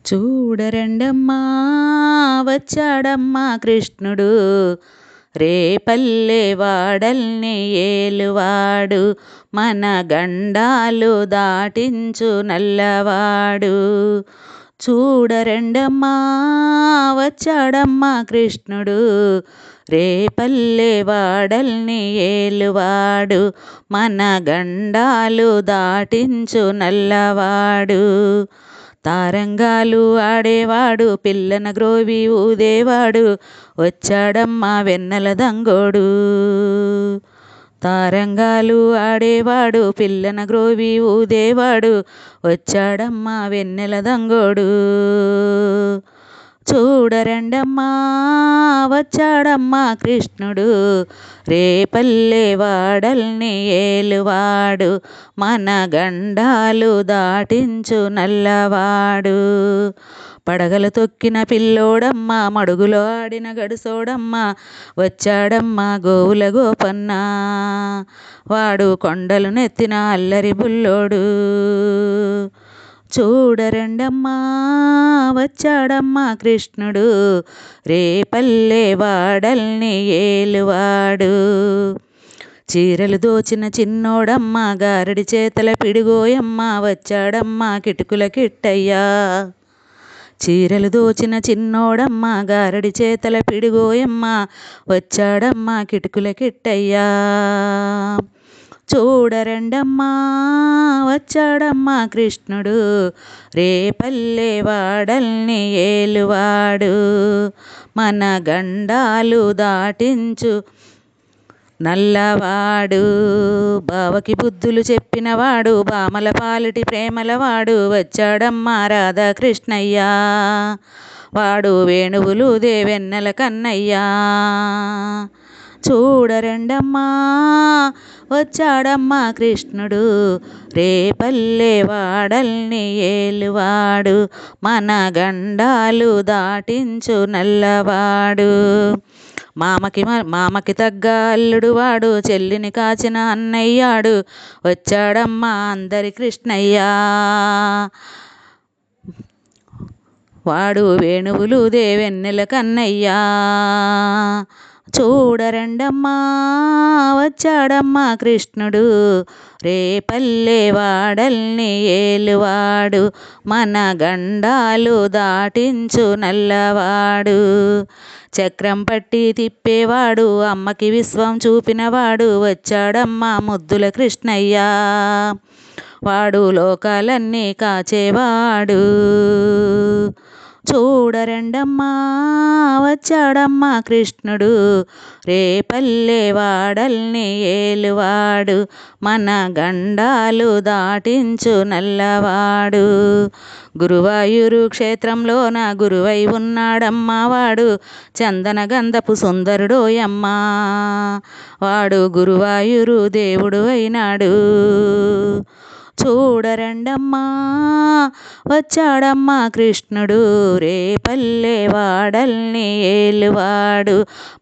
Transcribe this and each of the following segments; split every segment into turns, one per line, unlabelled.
చూడరండమ్మా వచ్చాడమ్మా కృష్ణుడు, రేపల్లె వాడల్ని ఏలువాడు, మన గండాలు దాటించు నల్లవాడు. చూడరండమ్మా వచ్చాడమ్మా కృష్ణుడు, రేపల్లె వాడల్ని ఏలువాడు, మన గండాలు దాటించు నల్లవాడు. తారంగాలు ఆడేవాడు, పిల్లన గ్రోవి ఊదేవాడు, వచ్చాడమ్మా వెన్నెల దంగోడు. తారంగాలు ఆడేవాడు, పిల్లన గ్రోవి ఊదేవాడు, వచ్చాడమ్మా వెన్నెల దంగోడు. చూడరండమ్మా వచ్చాడమ్మా కృష్ణుడు, రేపల్లె వాడల్ని ఏలువాడు, మన గండాలు దాటించు నల్లవాడు. పడగలు తొక్కిన పిల్లోడమ్మ, మడుగులో ఆడిన గడుసోడమ్మ, వచ్చాడమ్మా గోవుల గోపన్న, వాడు కొండలు నెత్తిన అల్లరి బుల్లోడు. చూడరండమ్మా వచ్చాడమ్మా కృష్ణుడు, రేపల్లె వాడల్ని ఏలువాడు. చీరలు దోచిన చిన్నోడమ్మ, గారడి చేతల పిడిగోయమ్మ, వచ్చాడమ్మా కిటుకుల కిట్టయ్యా. చీరలు దోచిన చిన్నోడమ్మ, గారడి చేతల పిడిగోయమ్మ, వచ్చాడమ్మా కిటుకుల కిట్టయ్యా. చూడరండమ్మా వచ్చాడమ్మా కృష్ణుడు, రేపల్లె వాడల్ని ఏలువాడు, మన గండాలు దాటించు నల్లవాడు. బావకి బుద్ధులు చెప్పినవాడు, బామల పాలిటి ప్రేమలవాడు, వచ్చాడమ్మా రాధాకృష్ణయ్యా, వాడు వేణువులు దేవెన్నెల కన్నయ్యా. చూడరండమ్మా వచ్చాడమ్మా కృష్ణుడు, రేపల్లె వాడల్ని ఏలువాడు, మన గండాలు దాటించు నల్లవాడు. మామకి తగ్గ అల్లుడు వాడు, చెల్లిని కాచిన అన్నయ్యాడు, వచ్చాడమ్మా అందరి కృష్ణయ్యా, వాడు వేణువులు దేవెన్నెల కన్నయ్యా. చూడరండమ్మా వచ్చాడమ్మా కృష్ణుడు, రేపల్లె వాడల్ని ఏలువాడు, మన గండాలు దాటించు నల్లవాడు. చక్రం పట్టి తిప్పేవాడు, అమ్మకి విశ్వం చూపినవాడు, వచ్చాడమ్మా ముద్దుల కృష్ణయ్యా, వాడు లోకాలన్నీ కాచేవాడు. చూడరండమ్మా వచ్చాడమ్మా కృష్ణుడు, రేపల్లె వాడల్ని ఏలువాడు, మన గండాలు దాటించు నల్లవాడు. గురువాయూరు క్షేత్రంలోన గురువై ఉన్నాడమ్మా, వాడు చందన గంధపు సుందరుడోయమ్మా, వాడు గురువాయూరు దేవుడు అయినాడు. చూడరండమ్మా వచ్చాడమ్మా కృష్ణుడు, రేపల్లె వాడల్ని ఏలువాడు,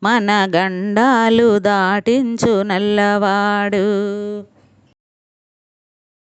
మన గండాలు దాటించు నల్లవాడు.